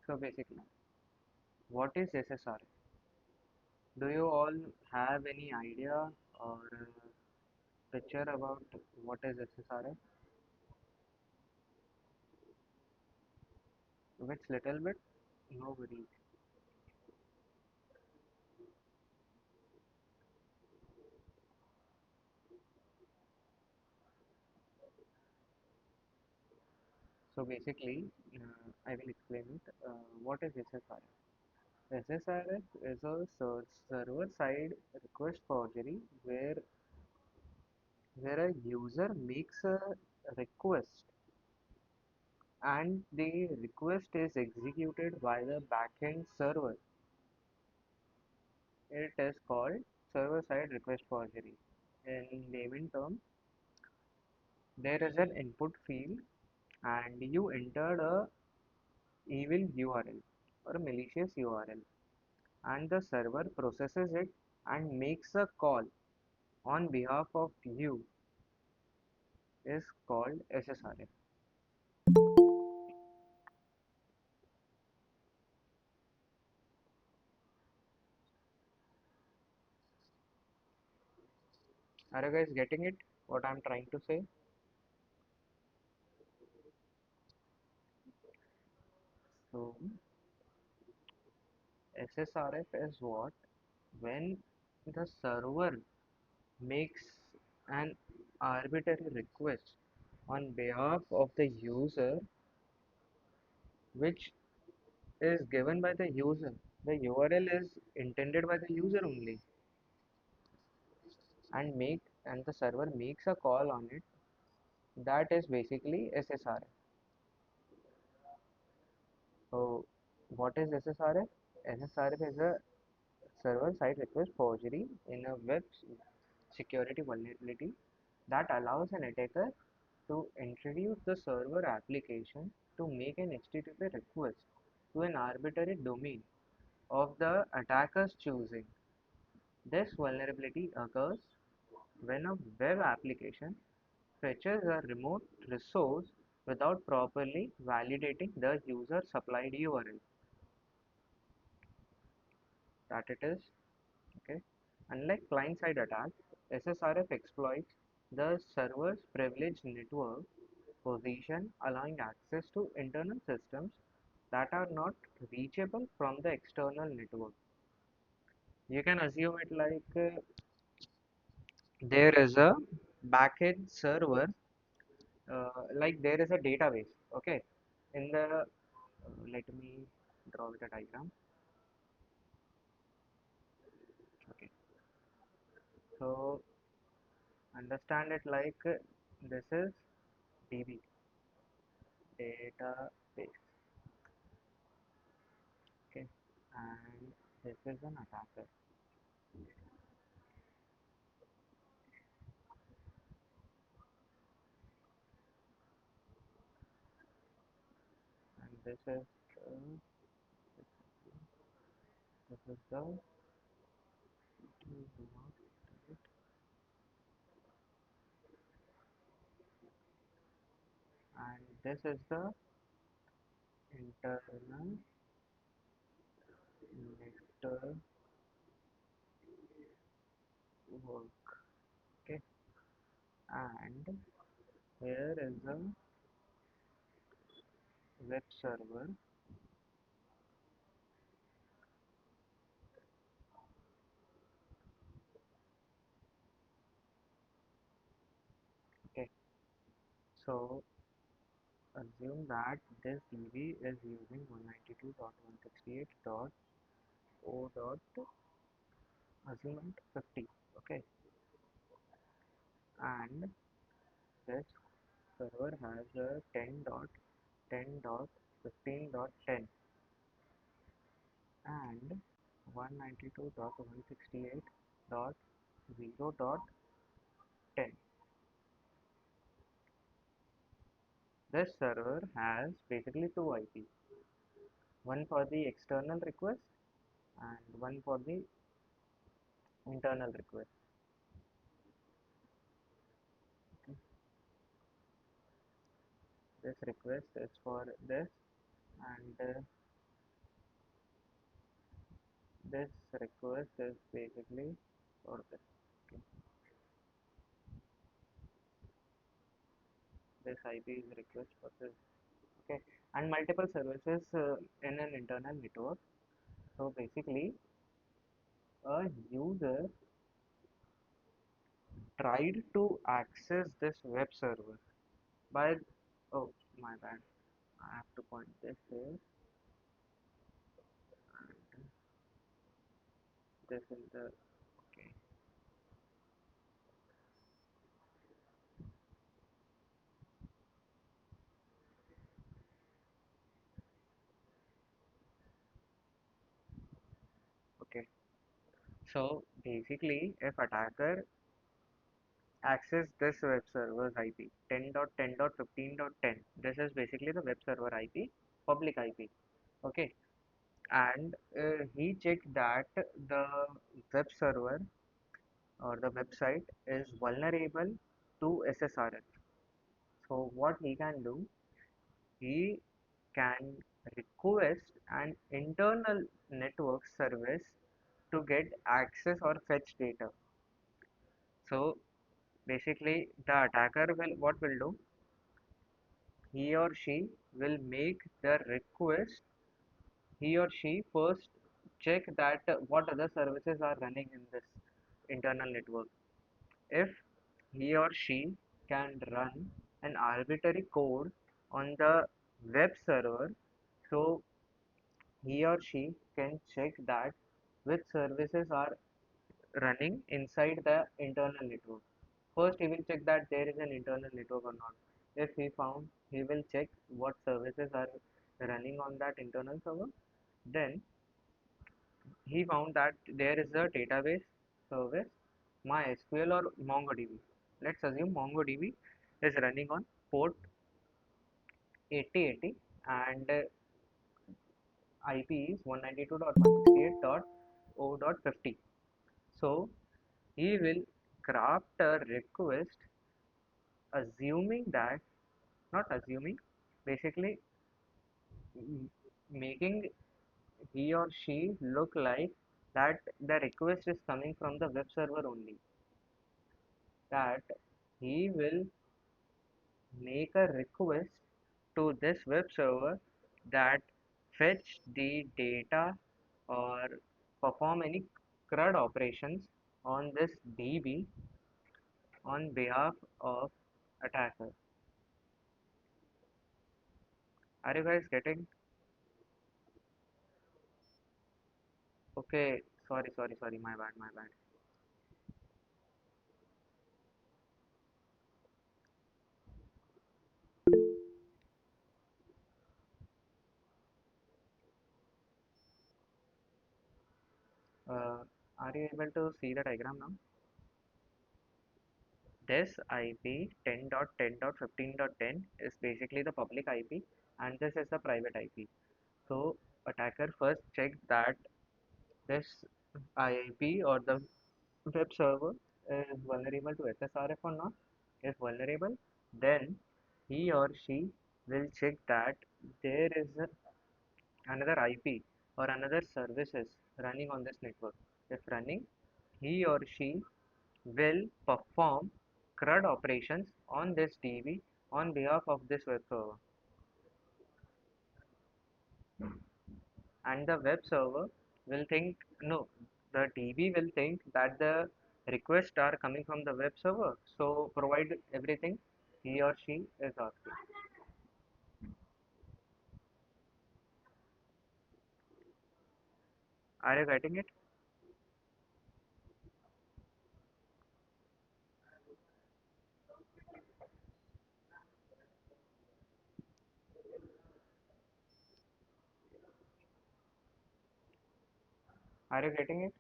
So basically, what is SSRF? Do you all have any idea or picture about what is SSRF? Which little bit? No worries. So basically, I will explain it. What is SSRF? SSRF is a server-side request forgery where a user makes a request and the request is executed by the backend server. It is called server-side request forgery. In layman terms, there is an input field and you entered a evil URL or a malicious URL and the server processes it and makes a call on behalf of you is called SSRF. Are you guys getting it? What I'm trying to say? So SSRF is what? When the server makes an arbitrary request on behalf of the user which is given by the user. The URL is intended by the user only and the server makes a call on it. That is basically SSRF. So what is SSRF? SSRF is a server-side request forgery in a security vulnerability that allows an attacker to introduce the server application to make an HTTP request to an arbitrary domain of the attacker's choosing. This vulnerability occurs when a web application fetches a remote resource without properly validating the user supplied URL that it is. Okay. Unlike client-side attacks, SSRF exploits the server's privileged network position, allowing access to internal systems that are not reachable from the external network. You can assume it like there is a backend server, like there is a database. Okay, in the let me draw with a diagram. Okay, so understand it like this is DB database. Okay, and this is an attacker, and this is the and this is the internal network. Okay, and here is the web server. Okay, so assume that this DB is using 192.168.0. Assume 50. Okay, and this server has a 10.10.15.10 and 192.168.0.10. This server has basically two IP, one for the external request and one for the internal request. Okay. This request is for this and this request is basically for this. Okay. This IP is request for this. Okay, and multiple services in an internal network. So basically, a user tried to access this web server by, oh my bad, I have to point this here and this is the, okay, okay. So basically, if attacker access this web server's IP 10.10.15.10, this is basically the web server IP, public IP. Okay, and he checked that the web server or the website is vulnerable to SSRF. So what he can do, he can request an internal network service to get access or fetch data. So basically the attacker will what will do, he or she will make the request. He or she first check that what other services are running in this internal network. If he or she can run an arbitrary code on the web server, so he or she can check that which services are running inside the internal network. First, he will check that there is an internal network or not. If he found, he will check what services are running on that internal server. Then he found that there is a database service, MySQL or MongoDB. Let's assume MongoDB is running on port 8080 and IP is 192.168.0.50. So he will craft a request assuming that, not assuming, basically making he or she look like that the request is coming from the web server only. That he will make a request to this web server that fetch the data or perform any CRUD operations on this DB on behalf of attacker. Are you guys getting? Okay, sorry, my bad, my bad. Are you able to see the diagram now? This IP 10.10.15.10 is basically the public IP and this is the private IP. So attacker first checked that this IP or the web server is vulnerable to SSRF or not. If vulnerable, then he or she will check that there is another IP or another services running on this network. If running, he or she will perform CRUD operations on this DB on behalf of this web server. And the web server will think, no, the DB will think that the requests are coming from the web server. So provide everything he or she is asking. Are you getting it? Are you getting it?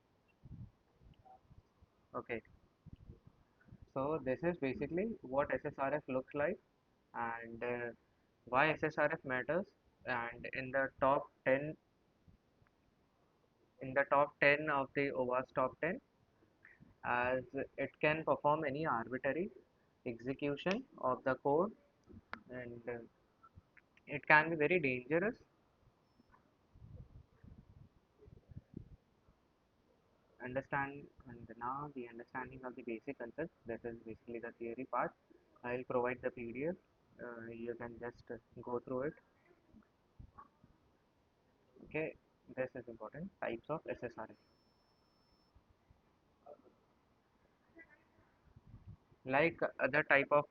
Okay. So this is basically what SSRF looks like and why SSRF matters. And in the top 10 of the OWASP top 10, as it can perform any arbitrary execution of the code and it can be very dangerous. understand and now the understanding of the basic concepts. This is basically the theory part. I'll provide the PDF. You can just go through it. Okay, this is important. Types of SSRF. Like other type of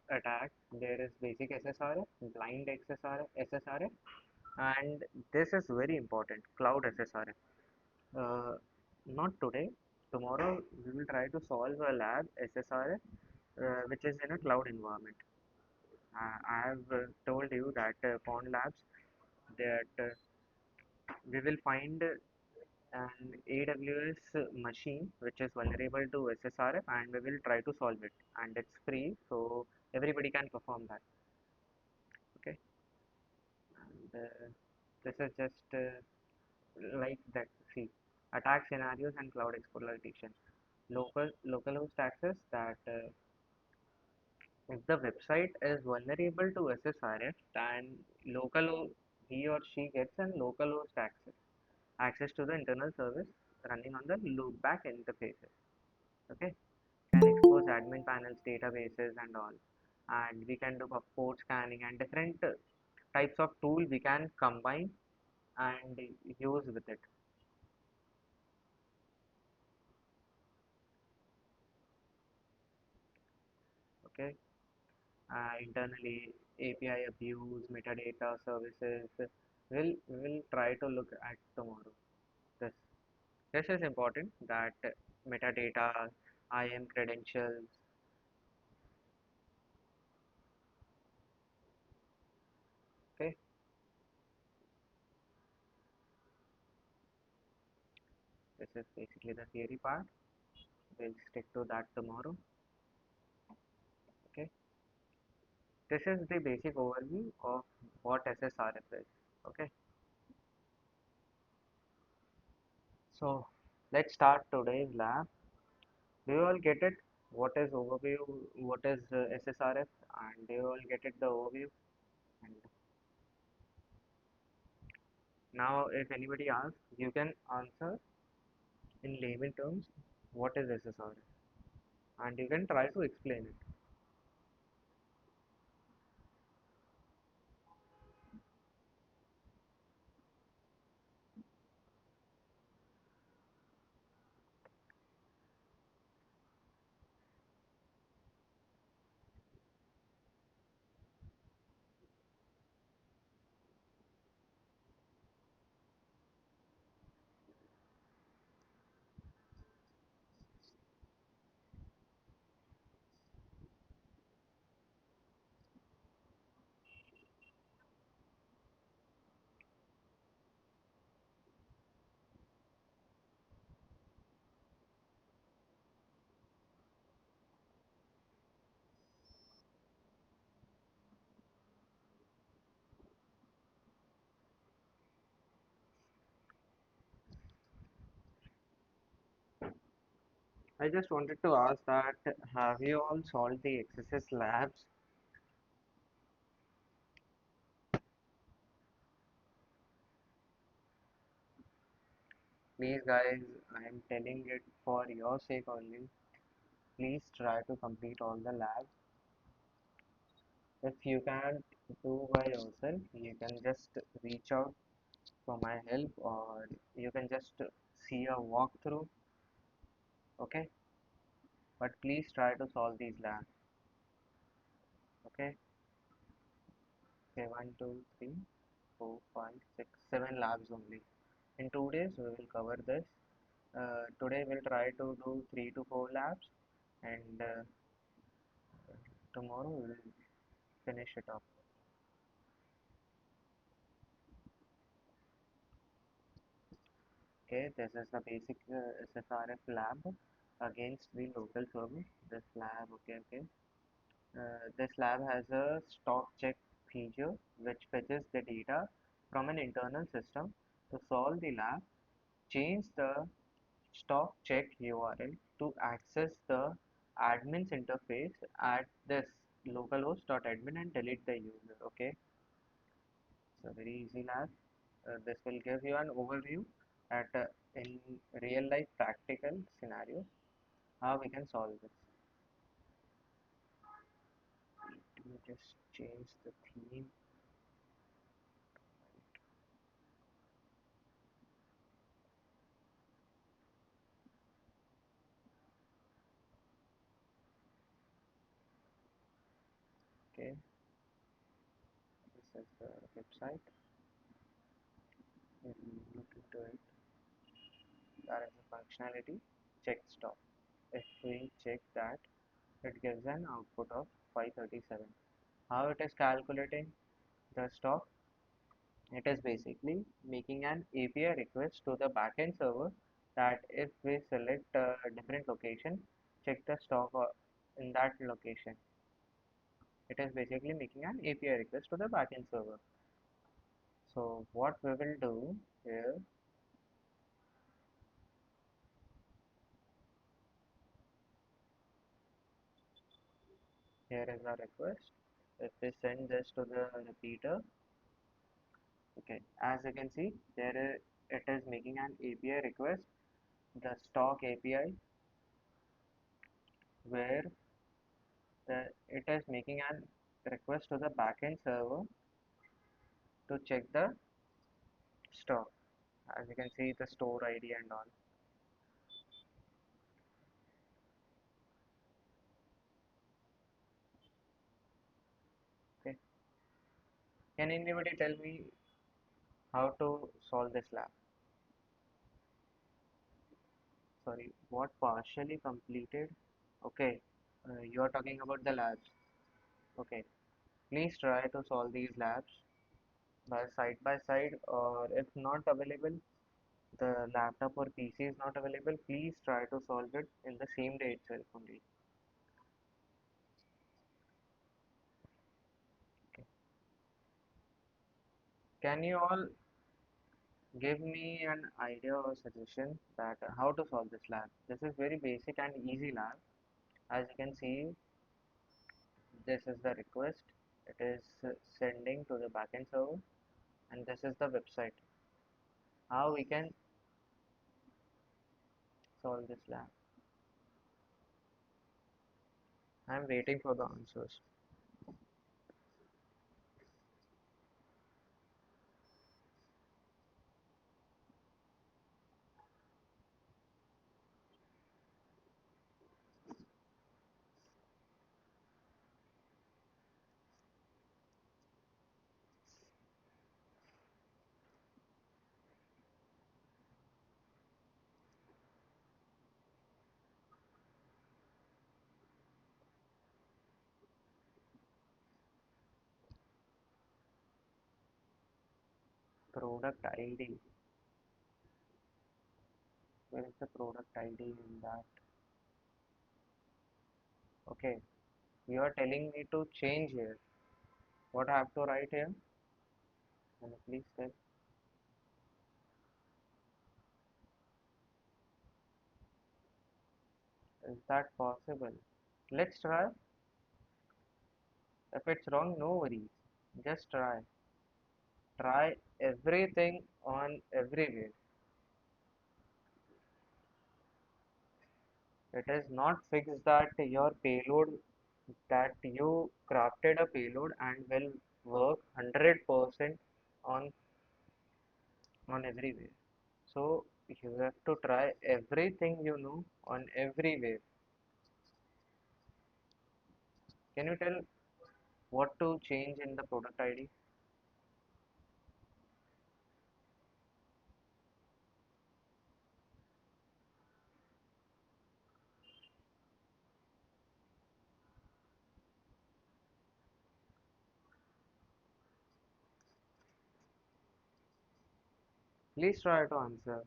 attack, there is basic SSRF, blind SSRF, and this is very important. Cloud SSRF. Uh, Not today. Tomorrow we will try to solve a lab SSRF which is in a cloud environment. I have told you that Pond Labs that we will find an AWS machine which is vulnerable to SSRF and we will try to solve it, and it's free so everybody can perform that. Okay, and this is just like that. See, attack scenarios and cloud exploitation. Localhost access that if the website is vulnerable to SSRF, then local he or she gets a localhost access to the internal service running on the loopback interfaces. Okay, can expose admin panels, databases, and all. And we can do a port scanning and different types of tool we can combine and use with it. Okay, internally API abuse, metadata services. We'll try to look at tomorrow. This this is important that metadata, IAM credentials. Okay, this is basically the theory part. We'll stick to that tomorrow. Okay, this is the basic overview of what SSRF is. Okay, so let's start today's lab. Do you all get it? What is overview? What is SSRF? And do you all get it? The overview. And now, if anybody asks, you can answer in layman terms what is SSRF, and you can try to explain it. I just wanted to ask that have you all solved the XSS labs? Please, guys, I am telling it for your sake only. Please try to complete all the labs. If you can't do by yourself, you can just reach out for my help, or you can just see a walkthrough. Okay, but please try to solve these labs. Okay, okay, 1, 2, 3, 4, 5, 6, 7 labs only. In 2 days, we will cover this. Today, we'll try to do 3 to 4 labs, and tomorrow, we'll finish it up. Okay, this is the basic SSRF lab against the local server. This lab, okay. This lab has a stock check feature which fetches the data from an internal system. To solve the lab, change the stock check URL to access the admin's interface at this localhost.admin and delete the user. Okay, it's a very easy lab. This will give you an overview at in real life practical scenarios how we can solve this. Let me just change the theme. Okay, this is the website. We'll look into it. There is a functionality check stop. If we check that, it gives an output of 537. How it is calculating the stock? It is basically making an API request to the backend server that if we select a different location, check the stock in that location. It is basically making an API request to the backend server. So what we will do here, here is our request. If we send this to the repeater, okay, as you can see, it is making an API request, the stock API, where it is making an request to the backend server to check the stock. As you can see, the store ID and all. Okay. Can anybody tell me how to solve this lab? Sorry, what partially completed? Okay, you are talking about the labs. Okay, please try to solve these labs by side, or if not available, the laptop or PC is not available, please try to solve it in the same day itself only. Okay. Can you all give me an idea or suggestion that how to solve this lab? This is very basic and easy lab. As you can see, this is the request. It is sending to the backend server, and this is the website. How we can solve this lab? I am waiting for the answers. Product ID. Where is the product ID in that? Okay, you are telling me to change here. What I have to write here? Can you please tell? Is that possible? Let's try. If it's wrong, no worries. Just try. Try everything on everywhere. It is not fixed that your payload, that you crafted a payload and will work 100% on everywhere. So you have to try everything you know on everywhere. Can you tell what to change in the product ID? Please try to answer.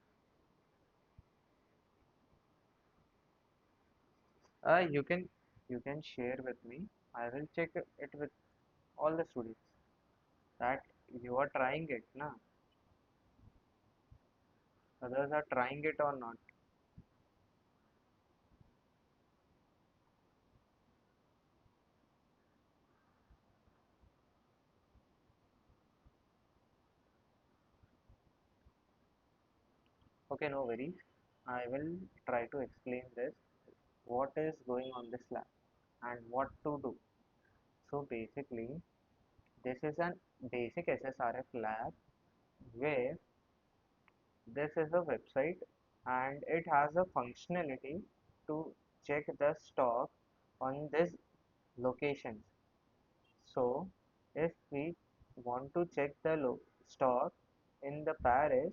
You can share with me. I will check it with all the students that you are trying it, na? Others are trying it or not. Okay, no worries. I will try to explain this, what is going on this lab and what to do. So basically, this is an basic SSRF lab where this is a website and it has a functionality to check the stock on this locations. So if we want to check the stock in the Paris,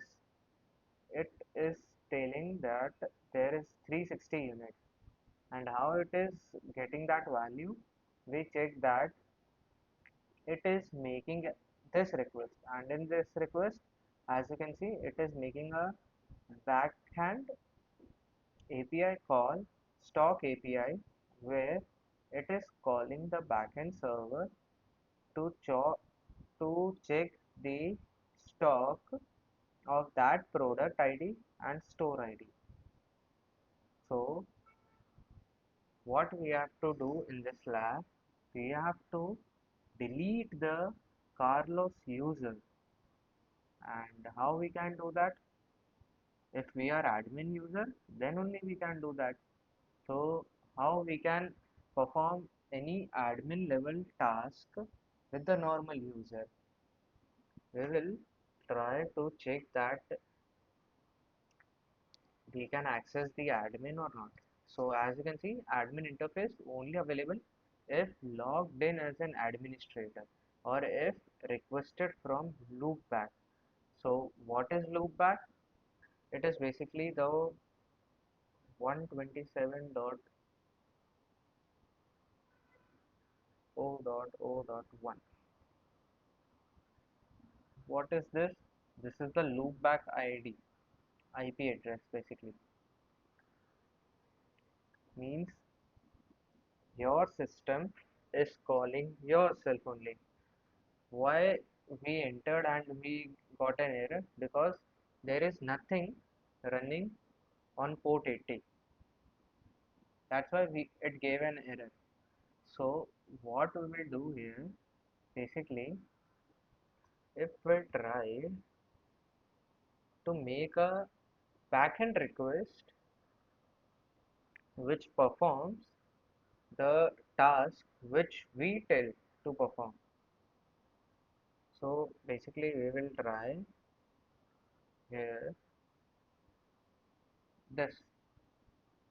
it is telling that there is 360 units, and how it is getting that value, we check that it is making this request, and in this request, as you can see, it is making a backhand API call, stock API, where it is calling the backend server to check the stock of that product ID and store ID. So what we have to do in this lab, we have to delete the Carlos user. And how we can do that? If we are admin user, then only we can do that. So how we can perform any admin level task with the normal user? We will try to check that we can access the admin or not. So as you can see, admin interface only available if logged in as an administrator or if requested from loopback. So what is loopback? It is basically the 127.0.0.1. What is this? This is the loopback ID, IP address basically. Means your system is calling yourself only. Why we entered and we got an error? Because there is nothing running on port 80. That's why it gave an error. So what we will do here, basically, if we try to make a backend request which performs the task which we tell to perform. So basically we will try here this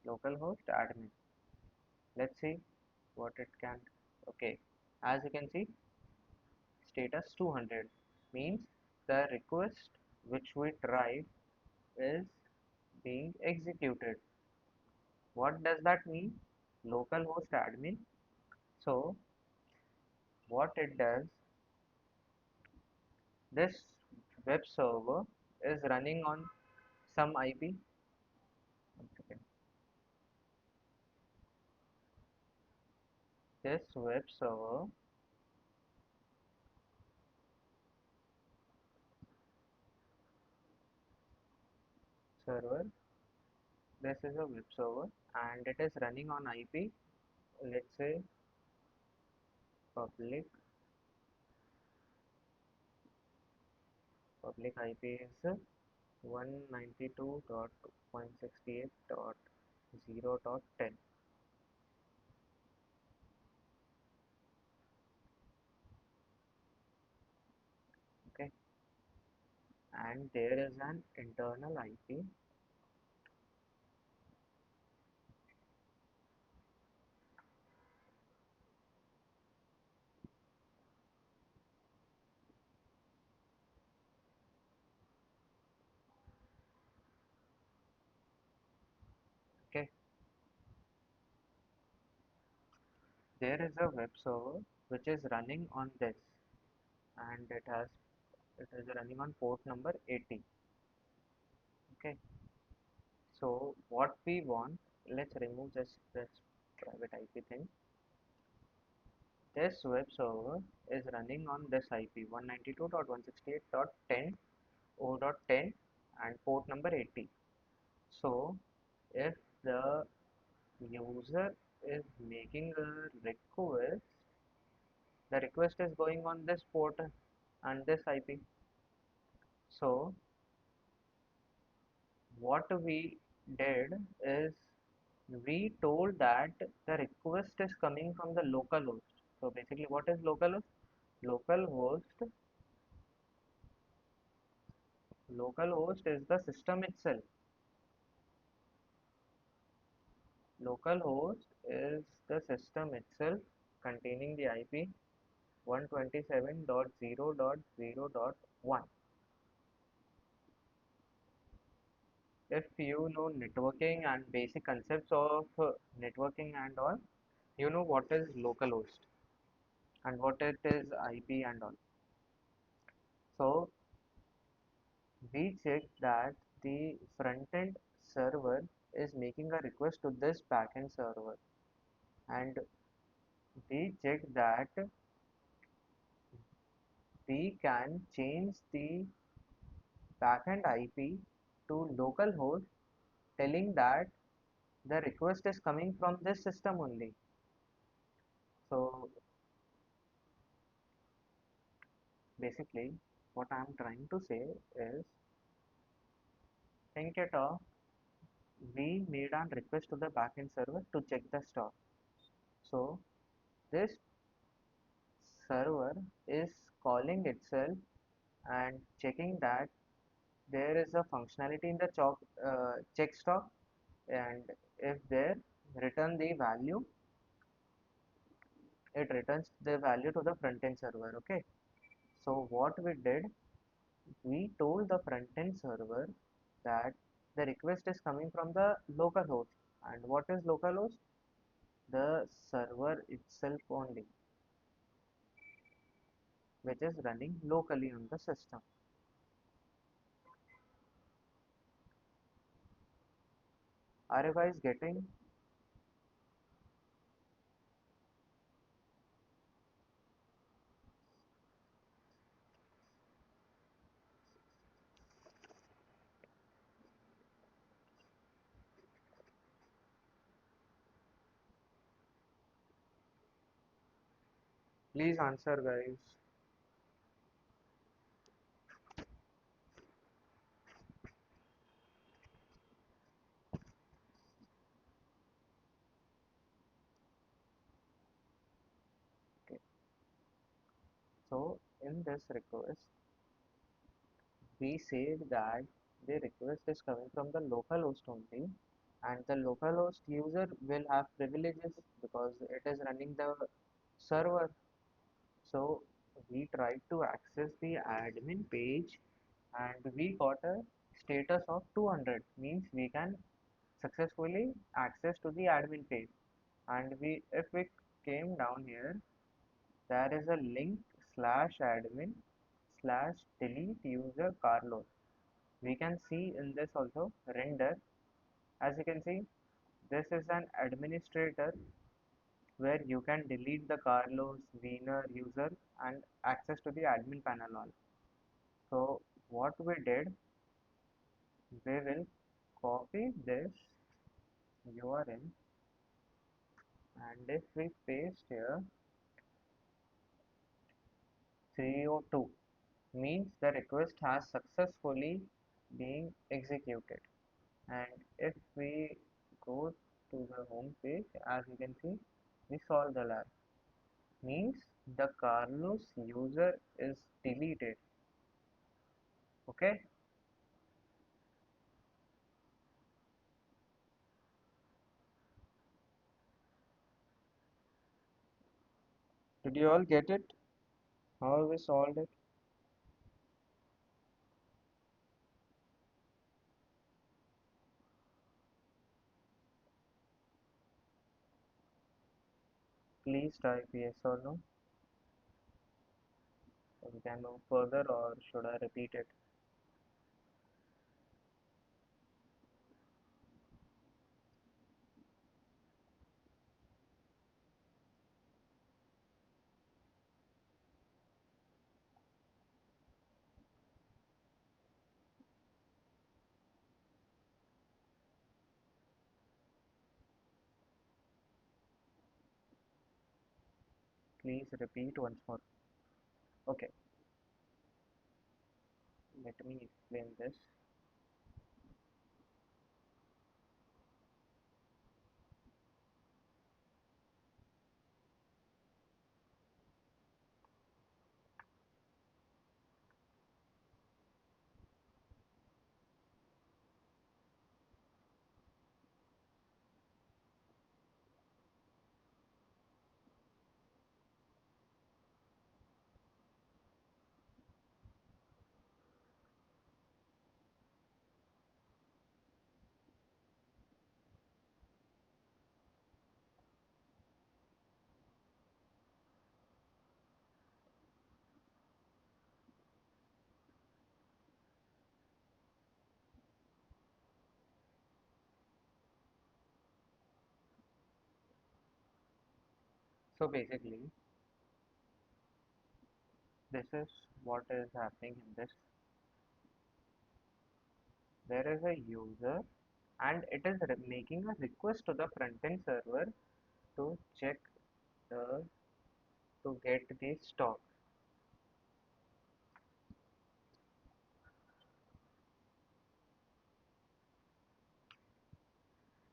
localhost admin. Let's see what it can. Okay, as you can see, status 200 means the request which we tried is being executed. What does that mean? Localhost admin. So what it does, this web server is running on some IP. Okay. This web server, this is a web server and it is running on IP, let's say public IP is 192.168.0.10. Okay, and there is an internal IP. Okay, there is a web server which is running on this, and it is running on port number 80. Okay, so what we want, let's remove this private IP thing. This web server is running on this IP 192.168.10.0.10 and port number 80. So if the user is making a request, the request is going on this port and this IP. So what we did is we told that the request is coming from the local host. So basically, what is local host? Local host, local host is the system itself. Local host is the system itself containing the IP 127.0.0.1. If you know networking and basic concepts of networking and all, you know what is localhost and what it is IP and all. So we check that the front end server is making a request to this backend server, and we check that we can change the backend IP to localhost, telling that the request is coming from this system only. So basically, what I'm trying to say is, think it of, we made a request to the backend server to check the stock. So this server is calling itself and checking that there is a functionality in the check stock, and if there, return the value, it returns the value to the front end server. Okay, so what we did, we told the front end server that the request is coming from the local host. And what is local host? The server itself only, which is running locally on the system. Are you guys getting? Please answer, guys. Okay. So in this request, we said that the request is coming from the local host only, and the local host user will have privileges because it is running the server. So we tried to access the admin page and we got a status of 200, means we can successfully access to the admin page. And we, if we came down here, there is a link slash admin slash delete user Carlos. We can see in this also render. As you can see, this is an administrator where you can delete the Carlos Wiener user and access to the admin panel all. So what we did, we will copy this URL, and if we paste here 302, means the request has successfully been executed. And if we go to the home page, as you can see, we solve the lab, means the Carlos user is deleted. Okay, did you all get it? How we solved it? Please type yes or no. So we can move further, or should I repeat it? Please repeat once more. Okay, let me explain this. So basically, this is what is happening in this. There is a user and it is making a request to the front-end server to check the to get the stock,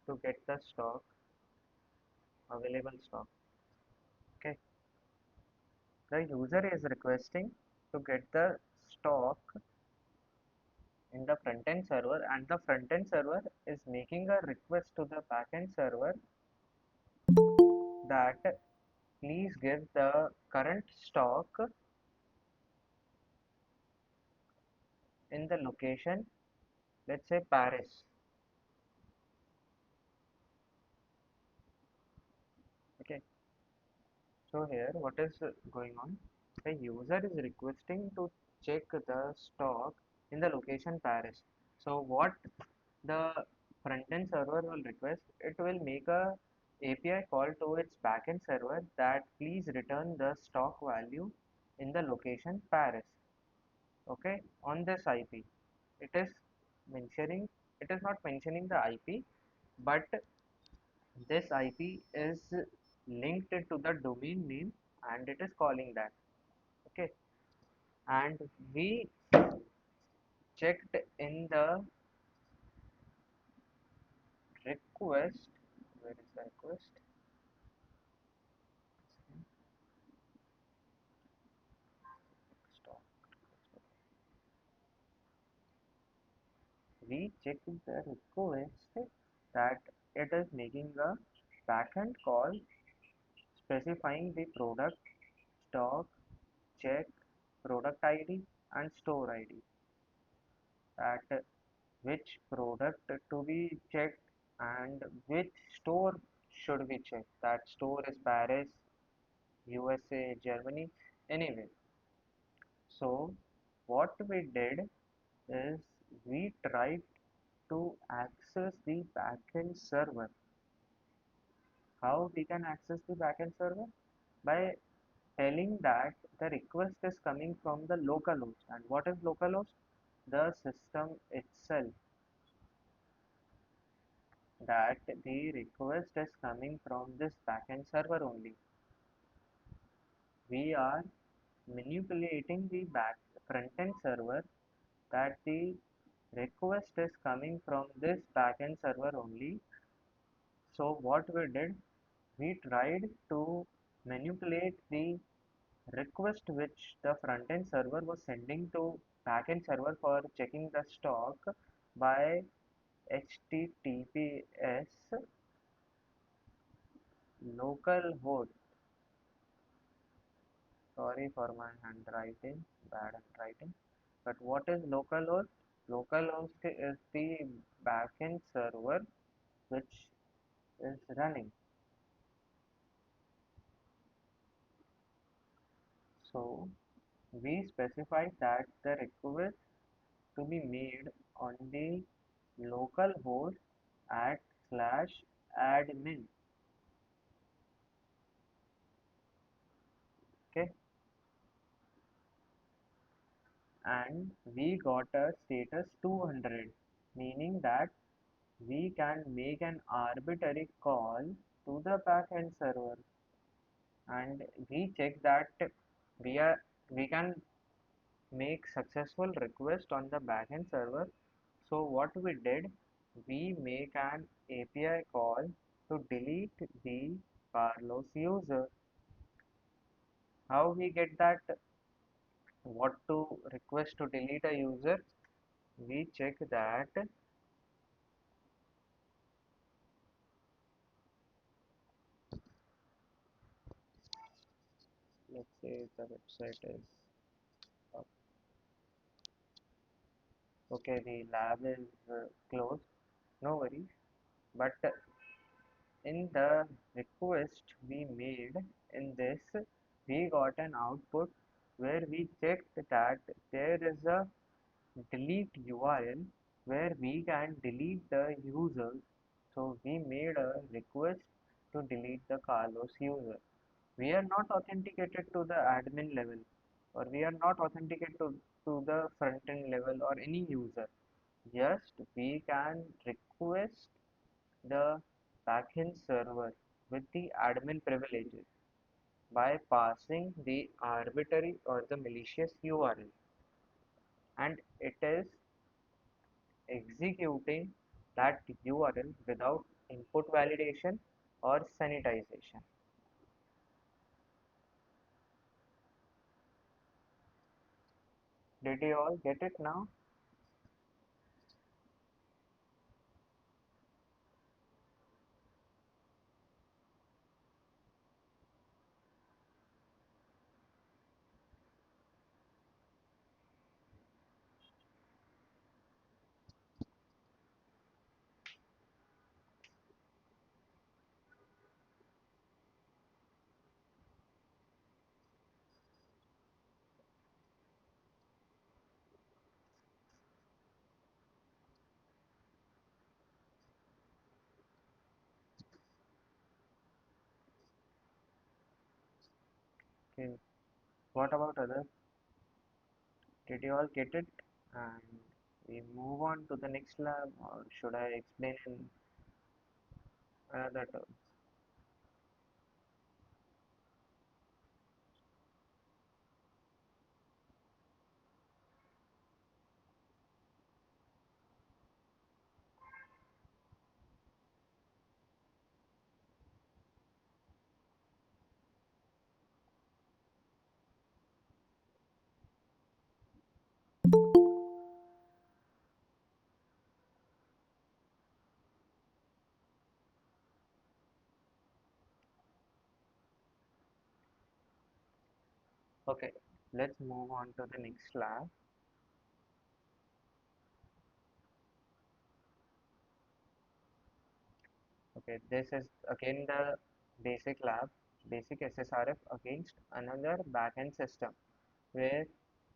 to get the stock, available stock. Okay, the user is requesting to get the stock in the front-end server, and the front-end server is making a request to the back-end server that please give the current stock in the location, let's say Paris. Okay, so here what is going on? The user is requesting to check the stock in the location Paris. So what the front-end server will request, it will make a API call to its backend server that please return the stock value in the location Paris. Okay, on this IP. It is mentioning, it is not mentioning the IP, but this IP is linked to the domain name and it is calling that. Okay, and we checked in the request. Where is the request? Stock. We checked the request that it is making a backend call specifying the product, stock, check, product ID and store ID, that which product to be checked and which store should be checked. That store is Paris, USA, Germany, anyway. So what we did is we tried to access the backend server. How we can access the backend server? By telling that the request is coming from the localhost. And what is localhost? The system itself. That the request is coming from this backend server only. We are manipulating the front-end server that the request is coming from this backend server only. So what we did, we tried to manipulate the request which the front-end server was sending to backend server for checking the stock by HTTPS localhost. Sorry for my handwriting, bad handwriting. But what is localhost? Localhost is the backend server which is running. So we specified that the request to be made on the local host at slash admin. Okay, and we got a status 200, meaning that we can make an arbitrary call to the backend server, and we check that we are we can make successful request on the backend server. So what we did, we make an API call to delete the Carlos user. How we get that? What to request to delete a user? We check that, let's say the website is up. Okay, the lab is closed, no worries. But in the request we made in this, we got an output where we checked that there is a delete URL where we can delete the user. So we made a request to delete the Carlos user. We are not authenticated to the admin level, or we are not authenticated to the front end level or any user. Just we can request the backend server with the admin privileges by passing the arbitrary or the malicious URL, and it is executing that URL without input validation or sanitization. Did you all get it now? Okay. What about others? Did you all get it? And we move on to the next lab, or should I explain in another term? Okay, let's move on to the next lab. Okay, this is again the basic lab, basic SSRF against another backend system, where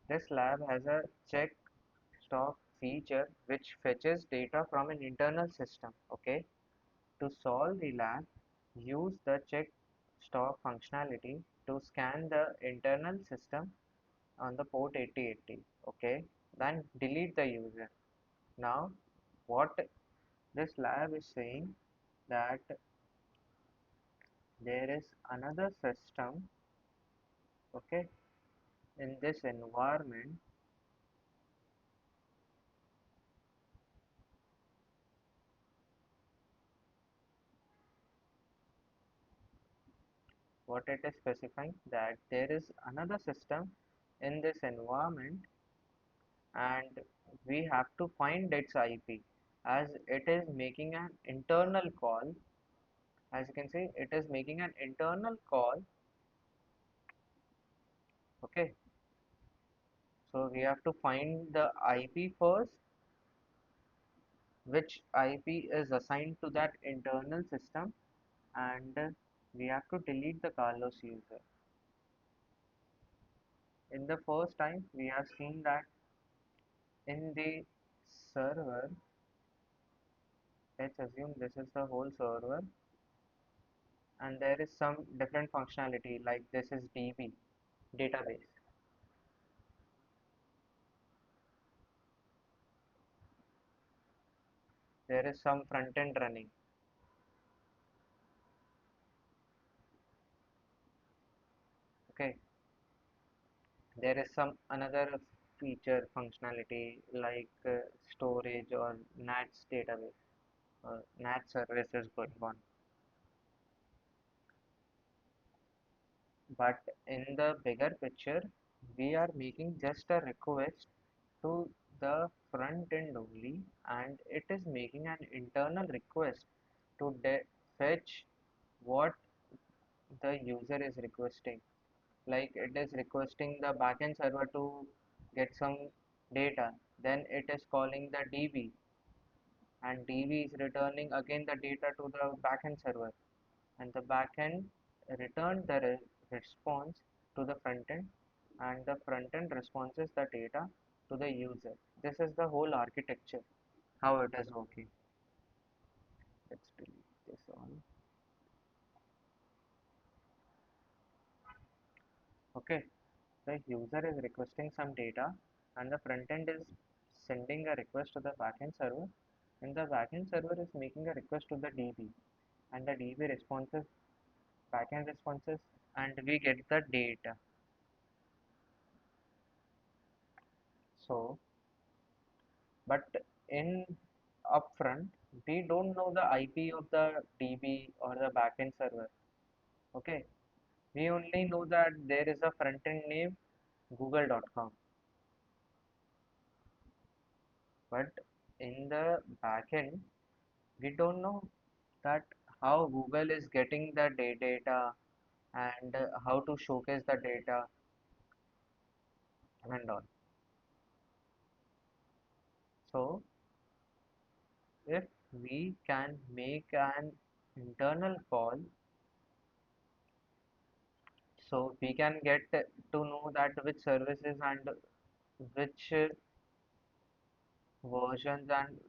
this lab has a check stop feature which fetches data from an internal system. Okay, to solve the lab, use the check stop functionality to scan the internal system on the port 8080. Okay, then delete the user. Now, what this lab is saying, that there is another system, okay, in this environment. What it is specifying, that there is another system in this environment, and we have to find its IP, as it is making an internal call. As you can see, it is making an internal call. Okay, so we have to find the IP first, which IP is assigned to that internal system, and we have to delete the Carlos user. In the first time, we have seen that in the server, let's assume this is the whole server, and there is some different functionality, like this is DB, database. There is some front end running. Okay, there is some another feature functionality like storage or NATS database, NAT service is going on. But in the bigger picture, we are making just a request to the front end only, and it is making an internal request to fetch what the user is requesting. Like it is requesting the backend server to get some data, then it is calling the DB, and DB is returning again the data to the backend server, and the backend return the response to the front end, and the front end responses the data to the user. This is the whole architecture, how it is working. Let's delete this all. Okay, the user is requesting some data and the front end is sending a request to the backend server, and the backend server is making a request to the DB, and the DB responses, backend responses, and we get the data. So, but in upfront, we don't know the IP of the DB or the backend server. Okay, we only know that there is a front end name google.com, but in the backend, we don't know that how Google is getting the data and how to showcase the data and all. So, if we can make an internal call, so we can get to know that which services and which versions and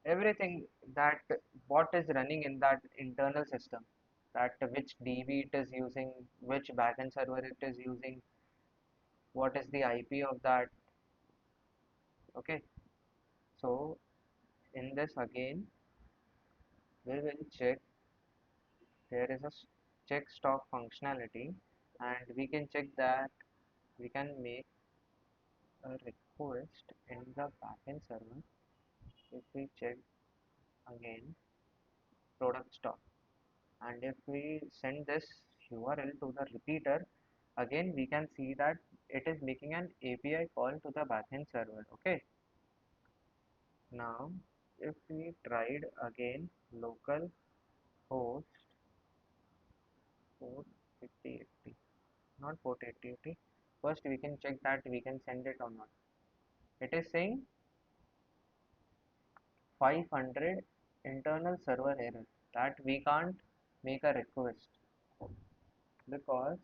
everything, that what is running in that internal system, that which DB it is using, which backend server it is using, what is the IP of that. Okay, so in this again we will check, there is a check stock functionality, and we can check that we can make a request in the backend server. If we check again product stock, and if we send this URL to the repeater, again we can see that it is making an API call to the backend server. Okay, now if we tried again local host port 8080, not port 8080, first we can check that we can send it or not. It is saying 500 internal server error, that we can't make a request because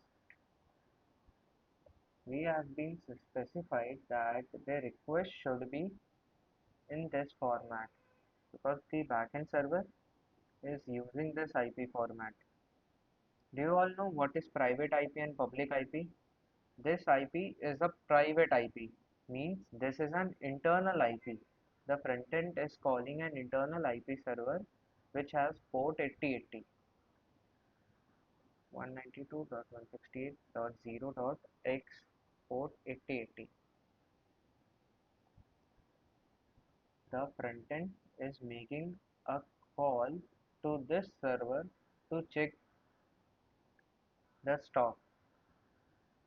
we have been specified that the request should be in this format, because the backend server is using this IP format. Do you all know what is private IP and public IP? This IP is a private IP, means this is an internal IP. The front end is calling an internal IP server which has port 8080, 192.168.0.x, port 8080. The front end is making a call to this server to check the stock.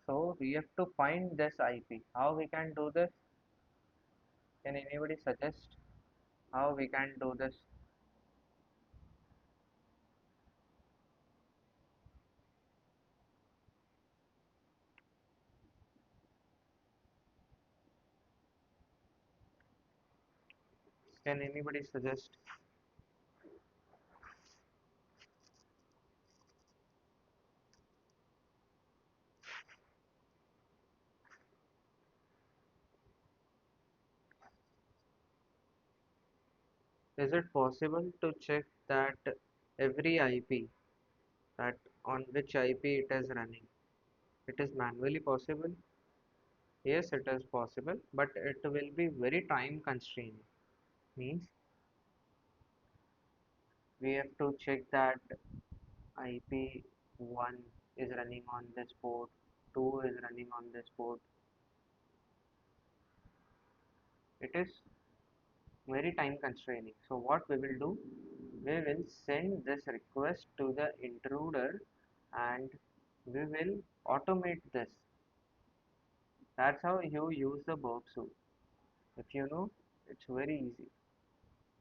So we have to find this IP. How we can do this? Can anybody suggest how we can do this? Can anybody suggest? Is it possible to check that every IP, that on which IP it is running? It is manually possible? Yes, it is possible, but it will be very time constrained. Means we have to check that IP1 is running on this port, 2 is running on this port. It is very time constraining. So what we will do, we will send this request to the intruder and we will automate this. That's how you use the burp suite. If you know, it's very easy.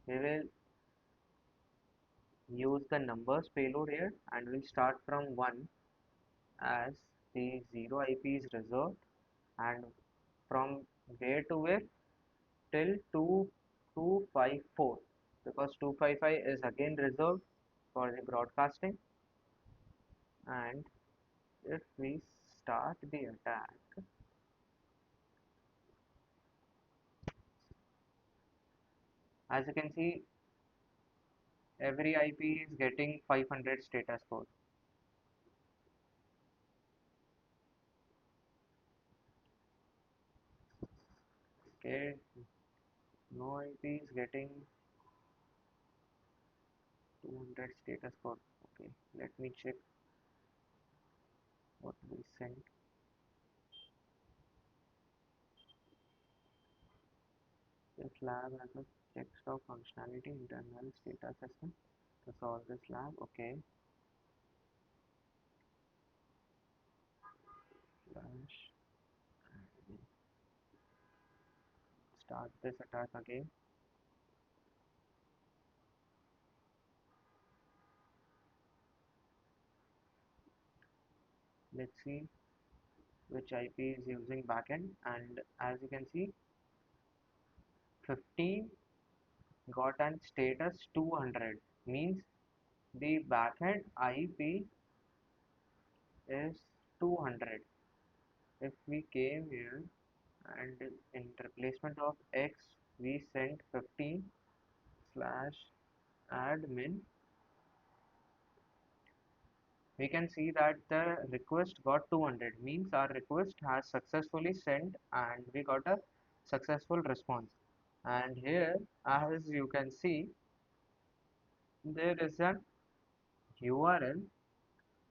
We will use the numbers payload here and we'll start from 1 as the 0 IP is reserved, and from where to where till 2254, because 255 is again reserved for the broadcasting. And if we start the attack, as you can see, every IP is getting 500 status code. No IP is getting 200 status code. Okay, let me check what we sent. This lab has a checkstop functionality internal data system to solve this lab. Okay, slash start this attack again. Let's see which IP is using backend, and as you can see 15 got an status 200, means the backend IP is 200. If we came here and in replacement of X we sent 15 slash admin, we can see that the request got 200, means our request has successfully sent and we got a successful response. And here, as you can see, there is an URL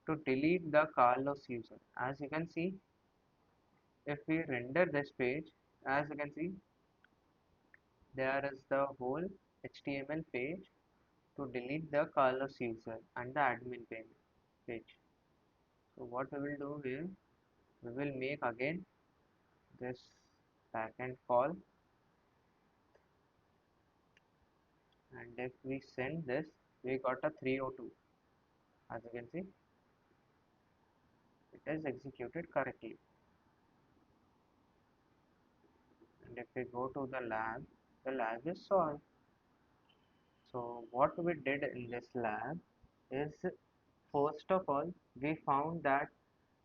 to delete the Carlos user. As you can see, if we render this page, as you can see, there is the whole HTML page to delete the Carlos user and the admin page. So what we will do here, we will make again this backend call, and if we send this, we got a 302. As you can see, it is executed correctly. And if we go to the lab is solved. So what we did in this lab is, first of all, we found that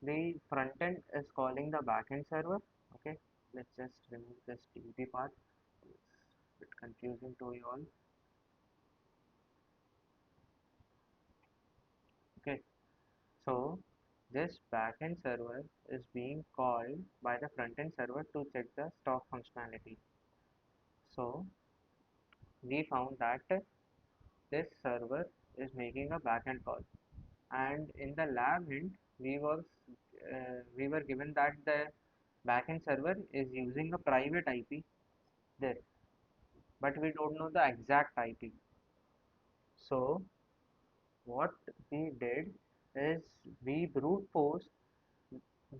the front end is calling the backend server. Okay, let's just remove this DB part. It's a bit confusing to you all. Okay, so this backend server is being called by the front end server to check the stock functionality. So we found that this server is making a backend call, and in the lab hint we were given that the backend server is using a private IP there, but we don't know the exact IP. So what we did is we brute force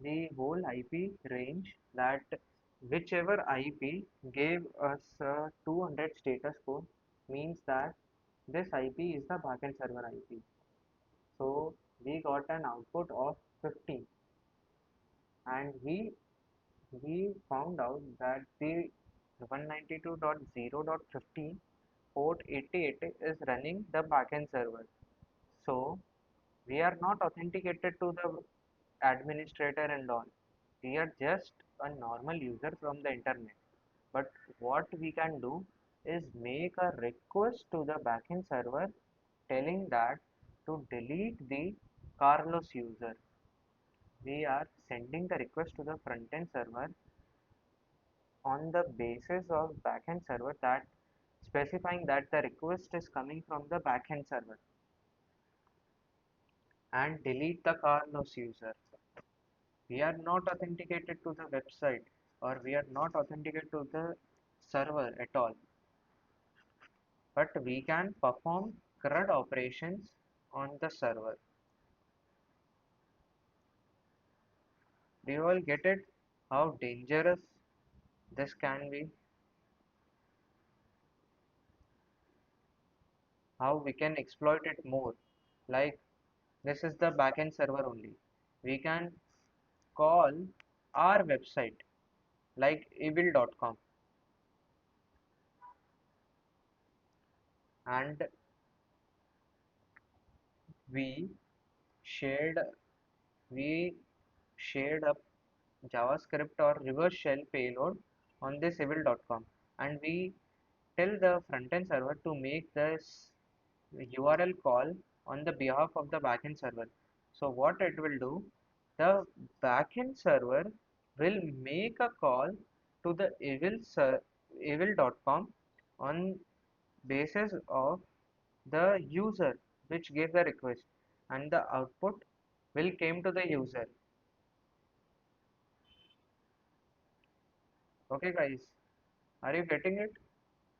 the whole IP range, that whichever IP gave us 200 status code means that this IP is the backend server IP. So we got an output of 50, and we found out that the 192.0.50 port 8080 is running the backend server. So we are not authenticated to the administrator and all. We are just a normal user from the internet. But what we can do is make a request to the backend server telling that to delete the Carlos user. We are sending the request to the front end server on the basis of backend server, that specifying that the request is coming from the backend server, and delete the Carlos user. We are not authenticated to the website, or we are not authenticated to the server at all, but we can perform CRUD operations on the server. Do you all get it? How dangerous this can be? How we can exploit it more? Like, this is the backend server only. We can call our website like evil.com, and we shared we shared a JavaScript or reverse shell payload on this evil.com, and we tell the front-end server to make this URL call on the behalf of the backend server. So what it will do, the backend server will make a call to the evil.com on basis of the user which gave the request, and the output will came to the user. Okay guys, are you getting it?